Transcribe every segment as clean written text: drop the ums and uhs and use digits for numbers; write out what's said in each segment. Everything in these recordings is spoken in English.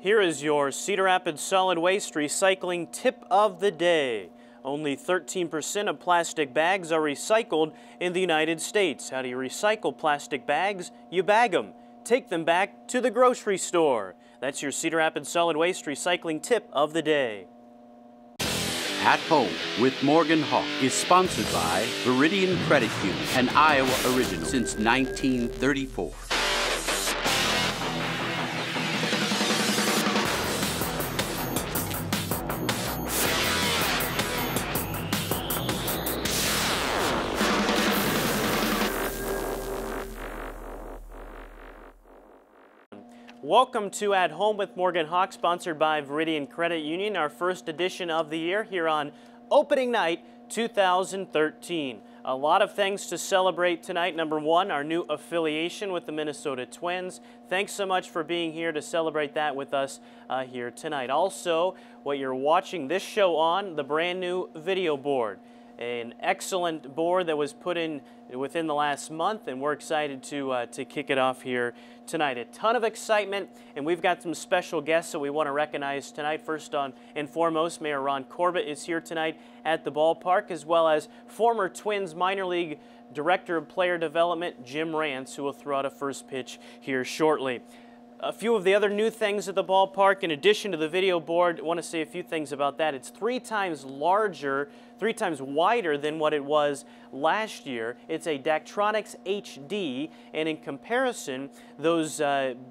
Here is your Cedar Rapids solid waste recycling tip of the day. Only 13% of plastic bags are recycled in the United States. How do you recycle plastic bags? You bag them. Take them back to the grocery store. That's your Cedar Rapids solid waste recycling tip of the day. At Home with Morgan Hawk is sponsored by Viridian Credit Union, an Iowa original since 1934. Welcome to At Home with Morgan Hawk, sponsored by Viridian Credit Union, our first edition of the year here on opening night 2013. A lot of things to celebrate tonight. Number one, our new affiliation with the Minnesota Twins. Thanks so much for being here to celebrate that with us here tonight. Also, what you're watching this show on, the brand new video board. An excellent board that was put in within the last month, and we're excited to kick it off here tonight. A ton of excitement, and we've got some special guests that we want to recognize tonight. First and foremost, Mayor Ron Corbett is here tonight at the ballpark, as well as former Twins minor league Director of Player Development, Jim Rance, who will throw out a first pitch here shortly. A few of the other new things at the ballpark, in addition to the video board, I want to say a few things about that. It's 3 times larger, 3 times wider than what it was last year. It's a Daktronics HD, and in comparison, those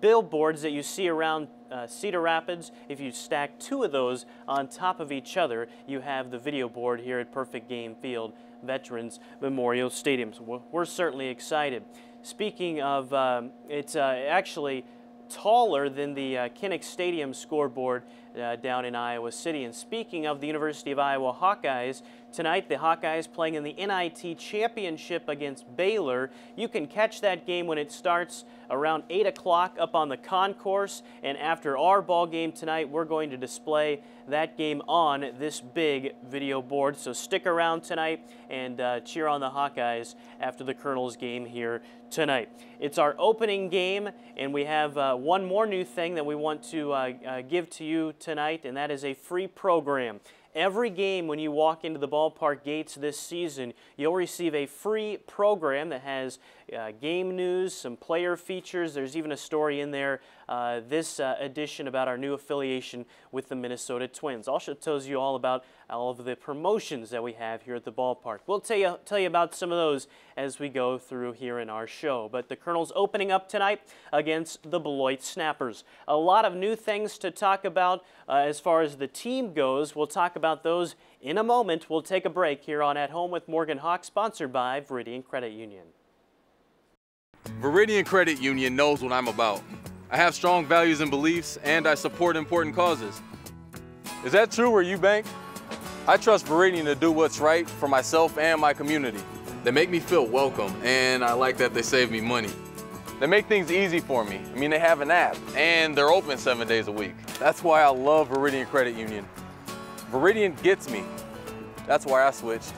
billboards that you see around Cedar Rapids, if you stack 2 of those on top of each other, you have the video board here at Perfect Game Field, Veterans Memorial Stadium. So we're certainly excited. Speaking of, it's actually taller than the Kinnick Stadium scoreboard down in Iowa City. And speaking of the University of Iowa Hawkeyes, tonight the Hawkeyes playing in the NIT Championship against Baylor. You can catch that game when it starts around 8 o'clock up on the concourse. And after our ball game tonight, we're going to display that game on this big video board. So stick around tonight and cheer on the Hawkeyes after the Colonels game here tonight. It's our opening game, and we have one more new thing that we want to give to you tonight, and that is a free program. Every game when you walk into the ballpark gates this season, you'll receive a free program that has game news, some player features. There's even a story in there this edition about our new affiliation with the Minnesota Twins. Also tells you all about all of the promotions that we have here at the ballpark. We'll tell you about some of those as we go through here in our show. But the Colonels opening up tonight against the Beloit Snappers. A lot of new things to talk about as far as the team goes. We'll talk about those in a moment. We'll take a break here on At Home with Morgan Hawk, sponsored by Viridian Credit Union. Viridian Credit Union knows what I'm about. I have strong values and beliefs, and I support important causes. Is that true where you bank? I trust Viridian to do what's right for myself and my community. They make me feel welcome, and I like that they save me money. They make things easy for me. I mean, they have an app, and they're open 7 days a week. That's why I love Viridian Credit Union. Viridian gets me. That's why I switched.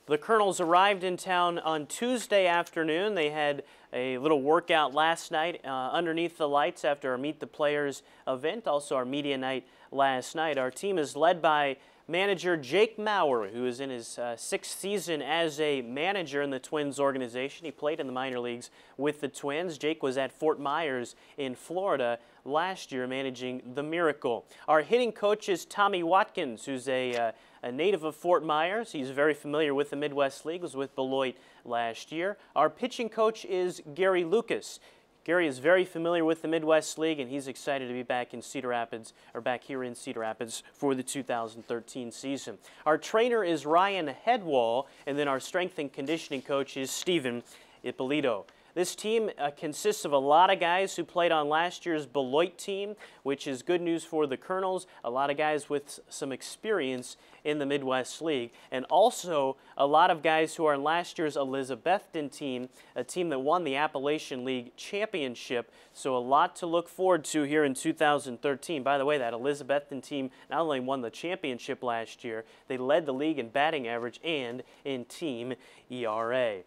The Colonels arrived in town on Tuesday afternoon. They had a little workout last night underneath the lights after our Meet the Players event, also our media night last night. Our team is led by manager Jake Maurer, who is in his 6th season as a manager in the Twins organization. He played in the minor leagues with the Twins. Jake was at Fort Myers in Florida last year managing the Miracle. Our hitting coach is Tommy Watkins, who's a native of Fort Myers. He's very familiar with the Midwest League, was with Beloit last year. Our pitching coach is Gary Lucas. Gary is very familiar with the Midwest League, and he's excited to be back in Cedar Rapids, or back here in Cedar Rapids for the 2013 season. Our trainer is Ryan Headwall, and then our strength and conditioning coach is Stephen Ippolito. This team consists of a lot of guys who played on last year's Beloit team, which is good news for the Colonels. A lot of guys with some experience in the Midwest League, and also a lot of guys who are in last year's Elizabethton team, a team that won the Appalachian League Championship. So a lot to look forward to here in 2013. By the way, that Elizabethton team not only won the championship last year, they led the league in batting average and in team ERA.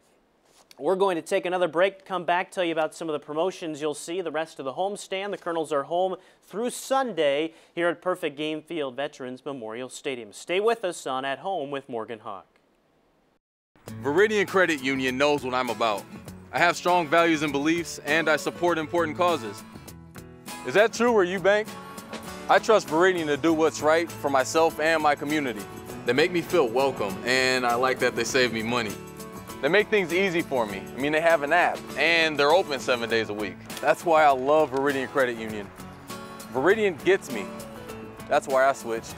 We're going to take another break, come back, tell you about some of the promotions you'll see the rest of the homestand. The Colonels are home through Sunday here at Perfect Game Field Veterans Memorial Stadium. Stay with us on At Home with Morgan Hawk. Veridian Credit Union knows what I'm about. I have strong values and beliefs, and I support important causes. Is that true where you bank? I trust Veridian to do what's right for myself and my community. They make me feel welcome, and I like that they save me money. They make things easy for me. I mean, they have an app, and they're open 7 days a week. That's why I love Veridian Credit Union. Veridian gets me. That's why I switched.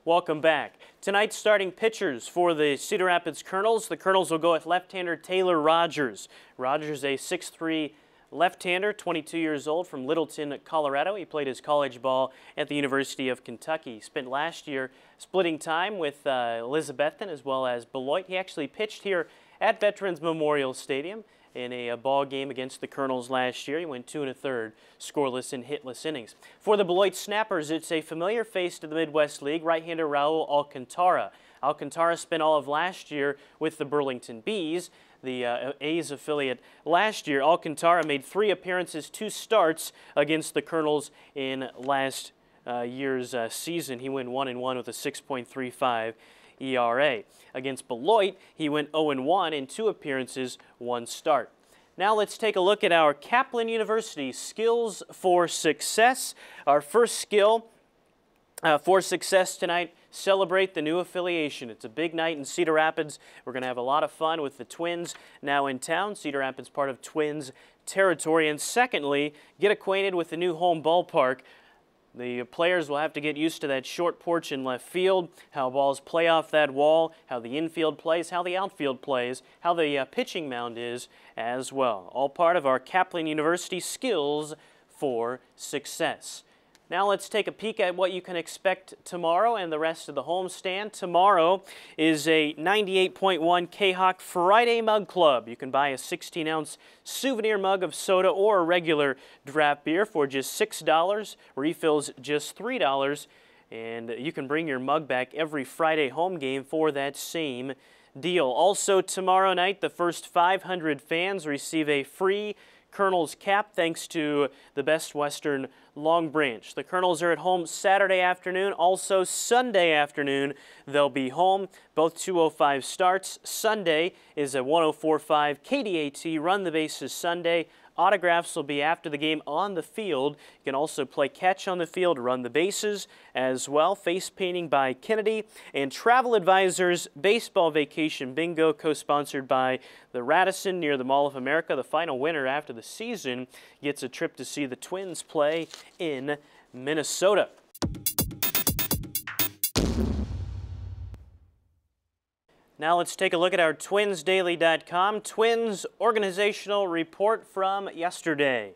Welcome back. Tonight's starting pitchers for the Cedar Rapids Colonels. The Colonels will go with left-hander Taylor Rogers. Rogers, a 6'3" left-hander, 22 years old, from Littleton, Colorado. He played his college ball at the University of Kentucky. He spent last year splitting time with Elizabethton as well as Beloit. He actually pitched here at Veterans Memorial Stadium in a ball game against the Colonels last year. He went 2 1/3 scoreless and hitless innings. For the Beloit Snappers, it's a familiar face to the Midwest League, right-hander Raul Alcantara. Alcantara spent all of last year with the Burlington Bees, the A's affiliate last year. Alcantara made 3 appearances, 2 starts against the Colonels in last year's season. He went 1-1 with a 6.35 ERA. Against Beloit, he went 0-1 in 2 appearances, 1 start. Now let's take a look at our Kaplan University Skills for Success. Our first skill for success tonight, celebrate the new affiliation. It's a big night in Cedar Rapids. We're going to have a lot of fun with the Twins now in town. Cedar Rapids part of Twins territory. And secondly, get acquainted with the new home ballpark. The players will have to get used to that short porch in left field, how balls play off that wall, how the infield plays, how the outfield plays, how the pitching mound is as well. All part of our Kaplan University Skills for Success. Now let's take a peek at what you can expect tomorrow and the rest of the homestand. Tomorrow is a 98.1 K-Hawk Friday Mug Club. You can buy a 16-ounce souvenir mug of soda or a regular draft beer for just $6. Refills just $3. And you can bring your mug back every Friday home game for that same deal. Also tomorrow night, the first 500 fans receive a free Colonels cap thanks to the Best Western Long Branch. The Colonels are at home Saturday afternoon. Also Sunday afternoon, they'll be home. Both 2:05 starts. Sunday is a 104.5 KDAT Run the Bases Sunday. Autographs will be after the game on the field. You can also play catch on the field, run the bases as well. Face painting by Kennedy. And Travel Advisors Baseball Vacation Bingo, co-sponsored by the Radisson near the Mall of America. The final winner after the season gets a trip to see the Twins play in Minnesota. Now let's take a look at our TwinsDaily.com Twins organizational report from yesterday.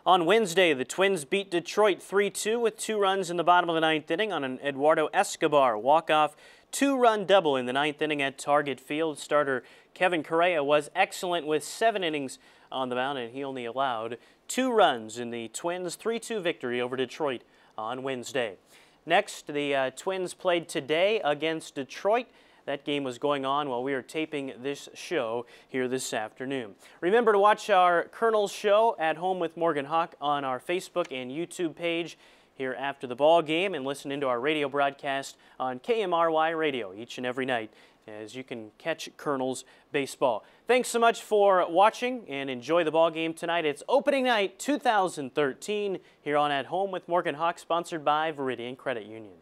On Wednesday, the Twins beat Detroit 3-2 with 2 runs in the bottom of the 9th inning on an Eduardo Escobar walk-off 2-run double in the 9th inning at Target Field. Starter Kevin Correa was excellent with 7 innings on the mound, and he only allowed 2 runs in the Twins' 3-2 victory over Detroit on Wednesday. Next, the Twins played today against Detroit. That game was going on while we were taping this show here this afternoon. Remember to watch our Colonels show At Home with Morgan Hawk on our Facebook and YouTube page here after the ball game, and listen into our radio broadcast on KMRY Radio each and every night as you can catch Colonels baseball. Thanks so much for watching and enjoy the ball game tonight. It's opening night 2013 here on At Home with Morgan Hawk, sponsored by Veridian Credit Union.